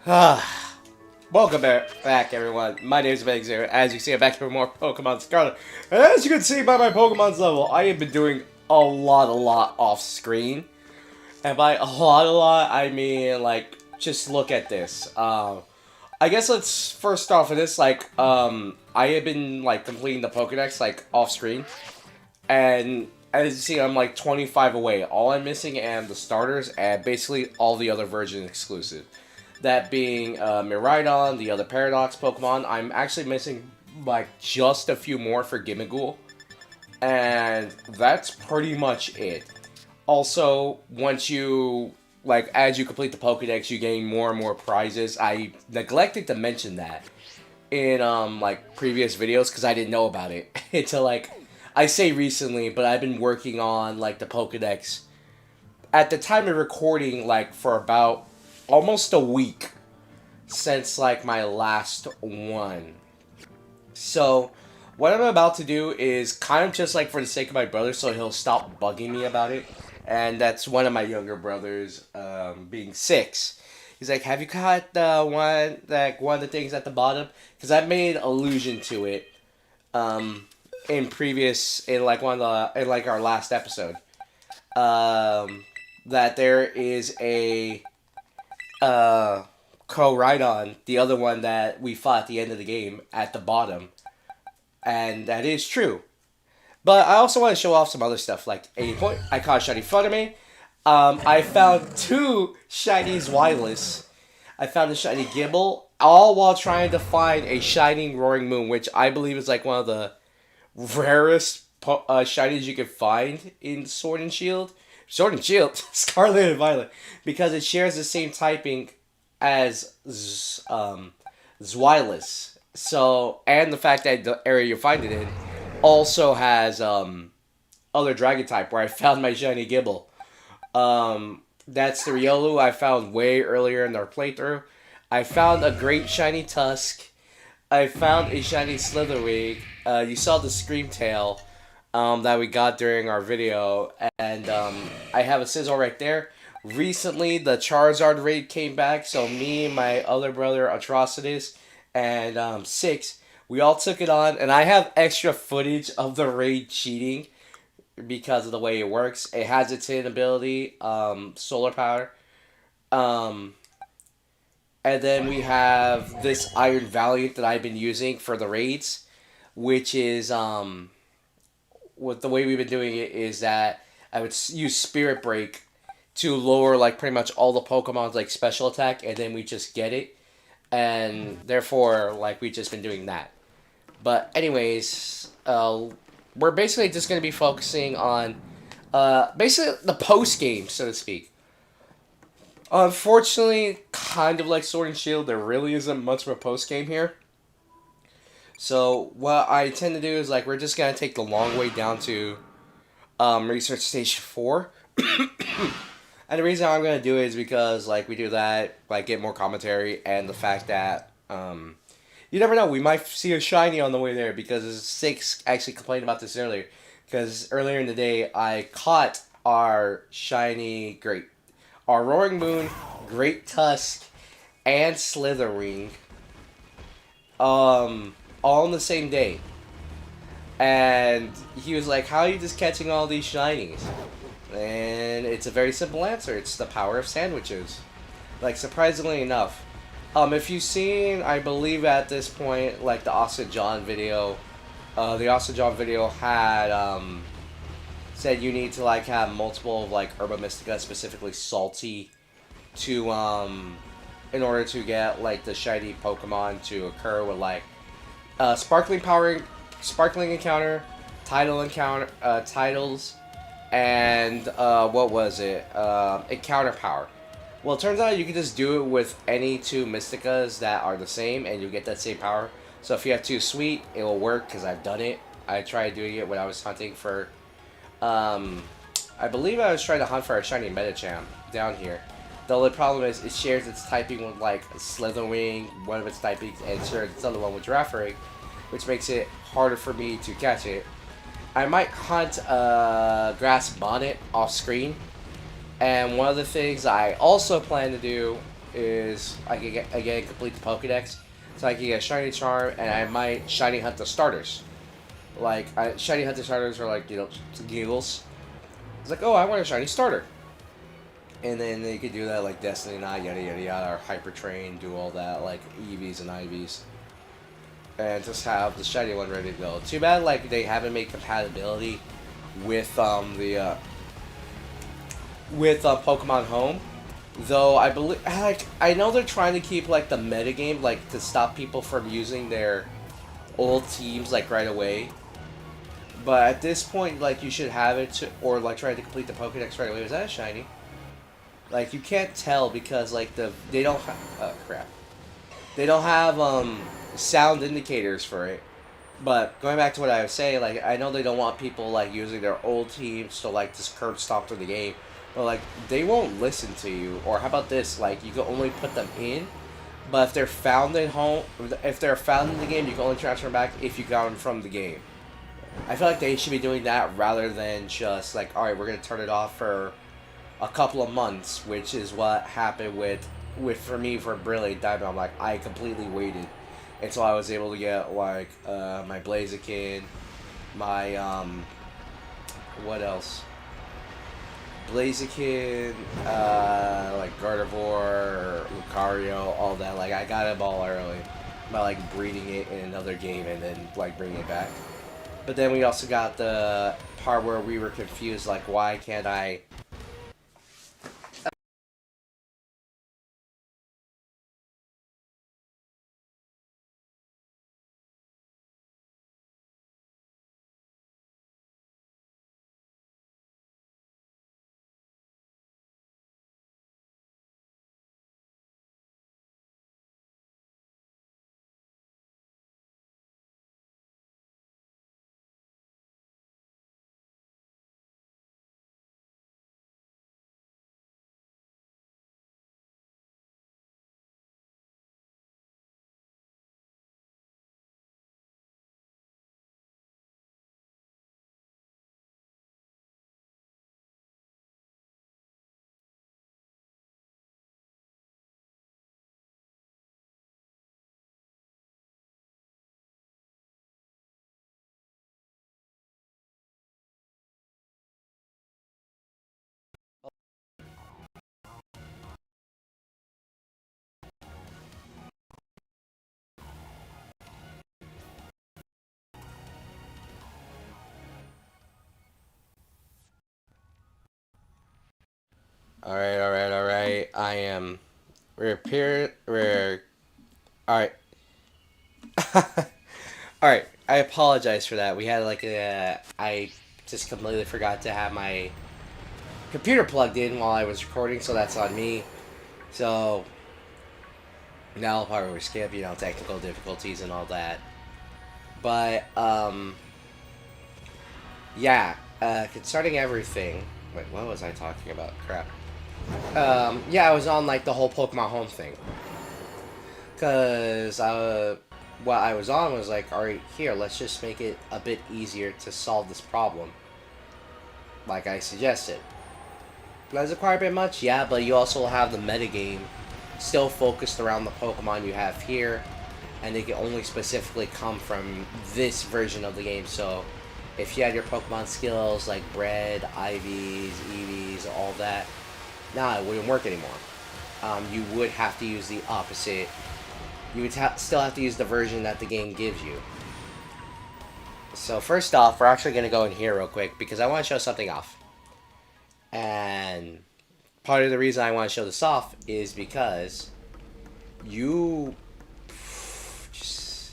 Welcome back, everyone. My name is Zero. As you see, I'm back for more Pokemon Scarlet. And as you can see by my Pokemon's level, I have been doing a lot off screen. And by a lot, I mean, like, just look at this. I guess let's first start off with this. I have been, like, completing the Pokedex, like, off screen. And as you see, I'm, like, 25 away. All I'm missing are the starters and basically all the other version exclusive. That being Miraidon, the other Paradox Pokemon. I'm actually missing like just a few more for Gimmighoul. And that's pretty much it. Also, once you, like, as you complete the Pokedex, you gain more and more prizes. I neglected to mention that in, like, previous videos because I didn't know about it until, like, I say recently, but I've been working on, like, the Pokedex at the time of recording, like, for about almost a week since like my last one. So what I'm about to do is kind of just like for the sake of my brother, so he'll stop bugging me about it. And that's one of my younger brothers, being 6. He's like, "Have you caught the one of the things at the bottom?" Because I made allusion to it, in like our last episode, that there is a Koraidon, the other one that we fought at the end of the game, at the bottom. And that is true. But I also want to show off some other stuff. Like, a point, I caught a shiny Front. I found 2 shiny Zwilus. I found a shiny Gibble, all while trying to find a shining Roaring Moon, which I believe is like one of the rarest shinies you can find in Sword and Shield. Sword and Shield, Scarlet and Violet, because it shares the same typing as Zwilus. So, and the fact that the area you find it in also has other dragon type, where I found my shiny Gibble. That's the Riolu I found way earlier in our playthrough. I found a great shiny Tusk. I found a shiny Slitherwing. You saw the Screamtail that we got during our video, and I have a Sizzle right there. Recently, the Charizard raid came back, so me, my other brother, Atrocitus, and 6, we all took it on, and I have extra footage of the raid cheating because of the way it works. It has its hidden ability, Solar Power, and then we have this Iron Valiant that I've been using for the raids, which is, what the way we've been doing it is that I would use Spirit Break to lower like pretty much all the Pokemon's like special attack, and then we just get it, and therefore like we've just been doing that. But anyways, we're basically just gonna be focusing on basically the post game, so to speak. Unfortunately, kind of like Sword and Shield, there really isn't much of a post game here. So what I tend to do is like we're just gonna take the long way down to Research Station 4. And the reason I'm going to do it is because, like, we do that, like, get more commentary, and the fact that, you never know, we might see a shiny on the way there, because 6 actually complained about this earlier, because earlier in the day, I caught our Roaring Moon, Great Tusk, and Slitherwing, all on the same day. And he was like, "How are you just catching all these shinies?" And it's a very simple answer. It's the power of sandwiches. Like, surprisingly enough. If you've seen, I believe at this point, like, the Austin John video, the Austin John video had, said you need to, like, have multiple, like, Herba Mystica, specifically salty, to, in order to get, like, the shiny Pokemon to occur with, like, Sparkling Encounter, Titles, and what was it? Encounter Power. Well, it turns out you can just do it with any 2 Mysticas that are the same, and you get that same power. So if you have 2 Sweet, it will work, because I've done it. I tried doing it when I was hunting for, I believe I was trying to hunt for a shiny Medicham down here. The only problem is it shares its typing with, like, Slitherwing, one of its typings, and shares its other one with Girafarig, which makes it harder for me to catch it. I might hunt Grass Bonnet off screen. And one of the things I also plan to do is I can get again complete the Pokédex, so I can get shiny charm, and I might shiny hunt the starters. Like shiny hunt the starters are like giggles. It's like, oh, I want a shiny starter, and then you could do that like Destiny Night, yada yada yada, or Hyper Train, do all that like EVs and IVs, and just have the shiny one ready to go. Too bad like they haven't made compatibility with Pokemon Home. Though I believe, like, I know they're trying to keep like the metagame, like to stop people from using their old teams like right away. But at this point, like you should have it to, or like try to complete the Pokédex right away. Was that a shiny? Like you can't tell because like they don't crap. They don't have sound indicators for it. But going back to what I was saying, like I know they don't want people like using their old teams to like just curb stomp through the game, but like they won't listen to you. Or how about this? Like you can only put them in, but if they're found at home, if they're found in the game, you can only transfer them back if you got them from the game. I feel like they should be doing that rather than just like, all right, we're gonna turn it off for a couple of months, which is what happened with for me for Brilliant Diamond. I'm like I completely waited until I was able to get like my Blaziken, my what else? Blaziken, like Gardevoir, Lucario, all that. Like I got them all early by like breeding it in another game and then like bringing it back. But then we also got the part where we were confused, like why can't I? All right, all right, all right. I am. We're here. We're all right. All right. I apologize for that. We had like a. I just completely forgot to have my computer plugged in while I was recording, so that's on me. So now I'll probably skip, technical difficulties and all that. But yeah. Concerning everything. Wait, what was I talking about? Crap. Yeah, I was on like the whole Pokemon Home thing. Cause what I was on was like, all right, here, let's just make it a bit easier to solve this problem, like I suggested. Does it require a bit much? Yeah, but you also have the metagame still focused around the Pokemon you have here, and they can only specifically come from this version of the game. So, if you had your Pokemon skills like Bread, IVs, EVs, all that, nah, it wouldn't work anymore. You would have to use the opposite. You would still have to use the version that the game gives you. So first off, we're actually going to go in here real quick because I want to show something off. And part of the reason I want to show this off is because you just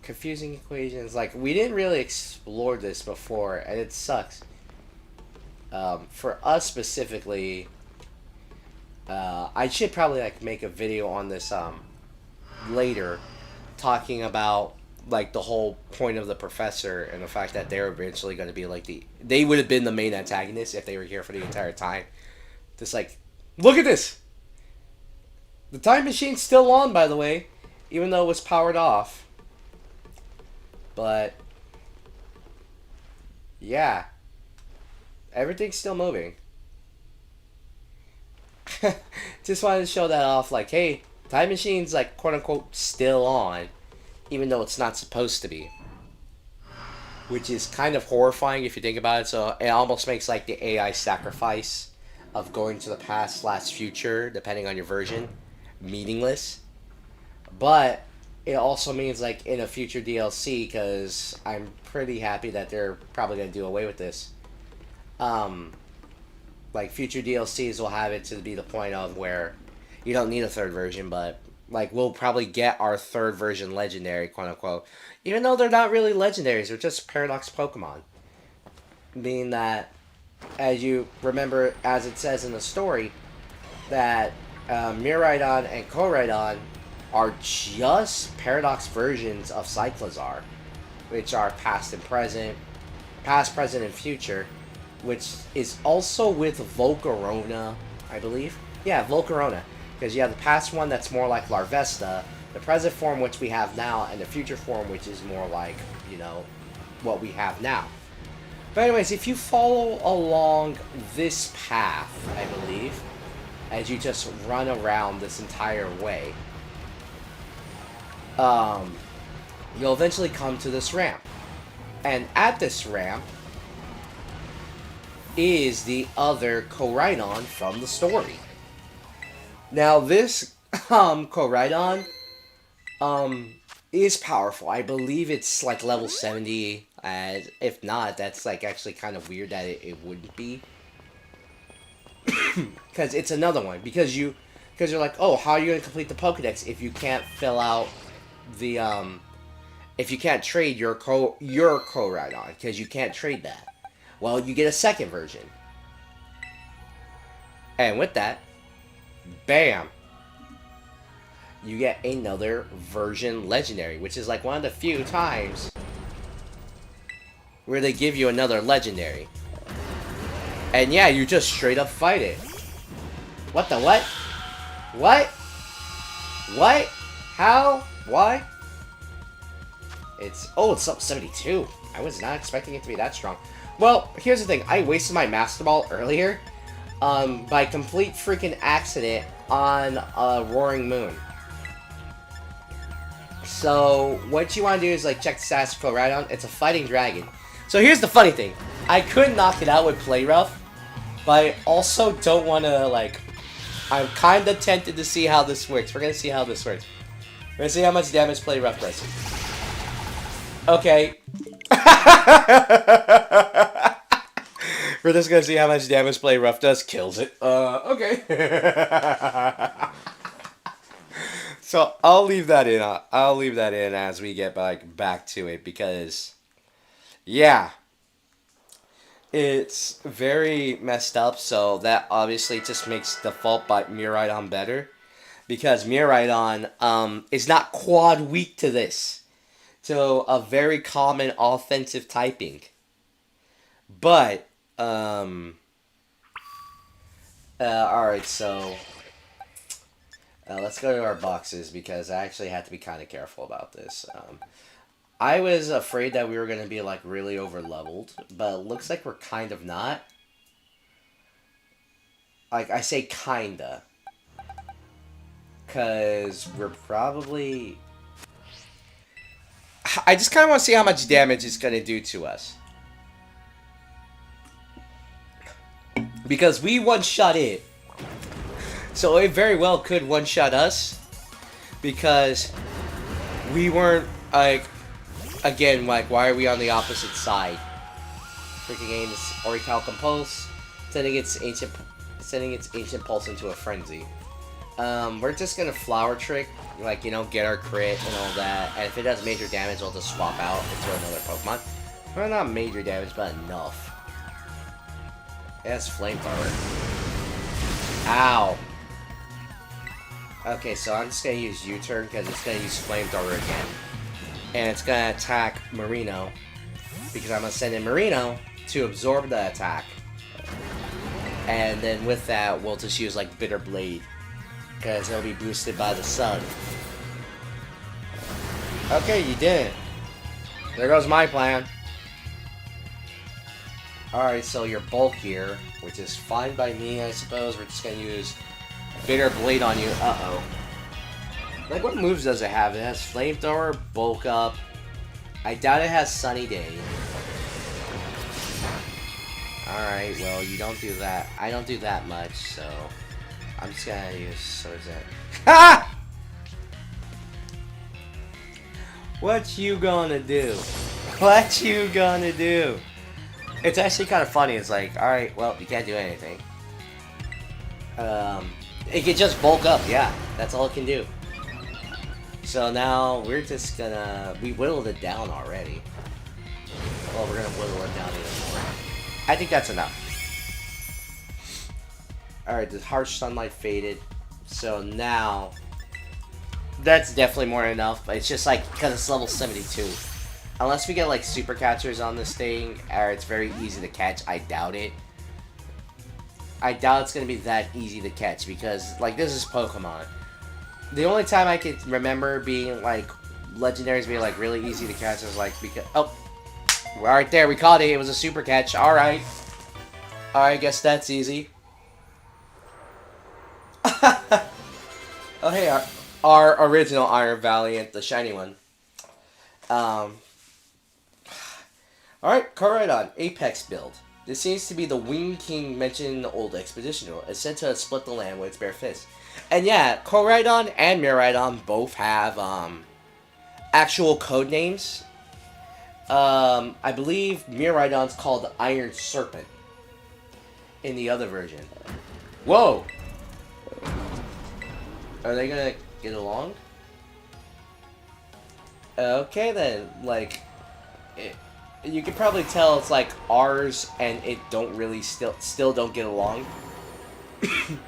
confusing equations. Like we didn't really explore this before, and it sucks. For us specifically, I should probably like make a video on this later, talking about like the whole point of the professor and the fact that they're eventually going to be like they would have been the main antagonist if they were here for the entire time. Just like, look at this. The time machine's still on, by the way, even though it was powered off. But yeah, everything's still moving. just wanted to show that off, like, hey, Time Machine's, like, quote-unquote, still on, even though it's not supposed to be. Which is kind of horrifying if you think about it, so it almost makes, like, the AI sacrifice of going to the past / future, depending on your version, meaningless. But it also means, like, in a future DLC, because I'm pretty happy that they're probably going to do away with this. Like, future DLCs will have it to be the point of where you don't need a third version, but, like, we'll probably get our third version legendary, quote-unquote. Even though they're not really legendaries, they're just Paradox Pokemon. Meaning that, as you remember, as it says in the story, that Miraidon and Koraidon are just Paradox versions of Cyclizar, which are past, present, and future, which is also with Volcarona, I believe. Yeah, Volcarona. Because you have the past one that's more like Larvesta, the present form which we have now, and the future form which is more like, you know, what we have now. But anyways, if you follow along this path, I believe, as you just run around this entire way, you'll eventually come to this ramp. And at this ramp is the other Koraidon from the story. Now this Koraidon is powerful. I believe it's like level 70. If not, that's like actually kind of weird that it wouldn't be. Because it's another one. Because you're like, oh, how are you going to complete the Pokedex if you can't fill out the if you can't trade your Koraidon? Because you can't trade that. Well, you get a second version. And with that, bam, you get another version legendary, which is like one of the few times where they give you another legendary. And yeah, you just straight up fight it. What the what? What? What? How? Why? It's up 72. I was not expecting it to be that strong. Well, here's the thing. I wasted my Master Ball earlier by complete freaking accident on a Roaring Moon. So, what you want to do is, like, check the stats for Koraidon. It's a fighting dragon. So, here's the funny thing. I could knock it out with Play Rough, but I also don't want to, like... I'm kind of tempted to see how this works. We're going to see how this works. We're going to see how much damage Play Rough does. Okay. We're just going to see how much damage Play Rough does. Kills it. Okay. So, I'll leave that in. I'll leave that in as we get back to it, because... Yeah. It's very messed up, so that obviously just makes default by Miraidon better. Because Miraidon is not quad weak to this. To a very common offensive typing. But, alright, so... let's go to our boxes, because I actually had to be kind of careful about this. I was afraid that we were going to be, like, really over-leveled, but it looks like we're kind of not. Like, I say kinda. Because we're probably... I just kind of want to see how much damage it's going to do to us. Because we one-shot it. So it very well could one-shot us. Because we weren't, like... Again, like, why are we on the opposite side? Freaking aim is Orical Compulse, sending its ancient pulse into a frenzy. We're just gonna Flower Trick, like, you know, get our crit and all that. And if it does major damage, I'll just swap out into another Pokemon. Well, not major damage, but enough. It has Flamethrower. Ow. Okay, so I'm just gonna use U-turn because it's gonna use Flamethrower again. And it's going to attack Marino, because I'm going to send in Marino to absorb the attack. And then with that, we'll just use, like, Bitter Blade, because it'll be boosted by the sun. Okay, you didn't. There goes my plan. Alright, so you're bulkier, which is fine by me, I suppose. We're just going to use Bitter Blade on you. Uh-oh. Like, what moves does it have? It has Flamethrower, Bulk Up. I doubt it has Sunny Day. Alright, well, you don't do that. I don't do that much, so... I'm just gonna use Swords Art. Ha! What you gonna do? What you gonna do? It's actually kind of funny. It's like, alright, well, you can't do anything. It can just bulk up, yeah. That's all it can do. So now, we're just gonna... We whittled it down already. Well, we're gonna whittle it down even more. I think that's enough. Alright, the harsh sunlight faded. So now... That's definitely more than enough. But it's just like, because it's level 72. Unless we get like super catchers on this thing, or it's very easy to catch, I doubt it. I doubt it's going to be that easy to catch because, like, this is Pokemon. The only time I can remember being, like, legendaries being, like, really easy to catch is, like, because... Oh! Right there, we caught it. It was a super catch. Alright. Alright, I guess that's easy. Oh, hey, our original Iron Valiant, the shiny one. Alright, Koraidon, Apex build. This seems to be the Wing King mentioned in the old Expedition rule. It's said to have split the land with its bare fist. And yeah, Koraidon and Miraidon both have actual code names. I believe Miraidon's called Iron Serpent in the other version. Whoa! Are they gonna get along? Okay then, like, you can probably tell it's like ours and it don't really still don't get along.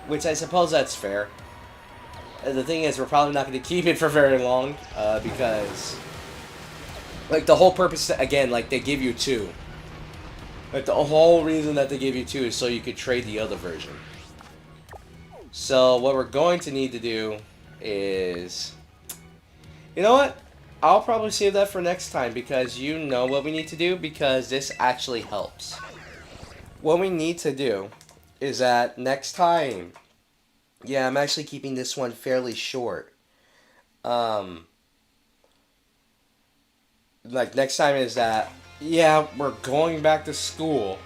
Which I suppose that's fair. The thing is, we're probably not going to keep it for very long, because, like, the whole purpose, again, like, they give you two. Like, the whole reason that they give you two is so you could trade the other version. So, what we're going to need to do is... You know what? I'll probably save that for next time, because you know what we need to do, because this actually helps. What we need to do is that next time... Yeah, I'm actually keeping this one fairly short. Like, next time is that, yeah, we're going back to school.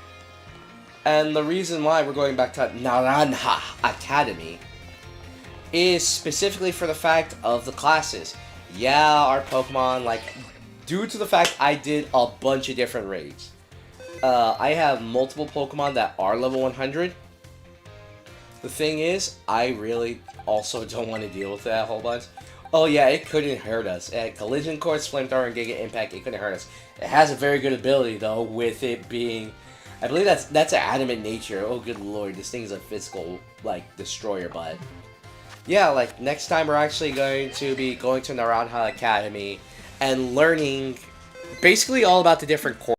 And the reason why we're going back to Naranja Academy is specifically for the fact of the classes. Yeah, our Pokemon, like, due to the fact I did a bunch of different raids. I have multiple Pokemon that are level 100. The thing is, I really also don't want to deal with that whole bunch. Oh yeah, it couldn't hurt us. At Collision Course, Flamethrower, and Giga Impact, it couldn't hurt us. It has a very good ability, though, with it being... I believe that's an adamant nature. Oh, good lord, this thing is a physical, like, destroyer, but... Yeah, like, next time we're actually going to be going to Naranja Academy and learning basically all about the different courses.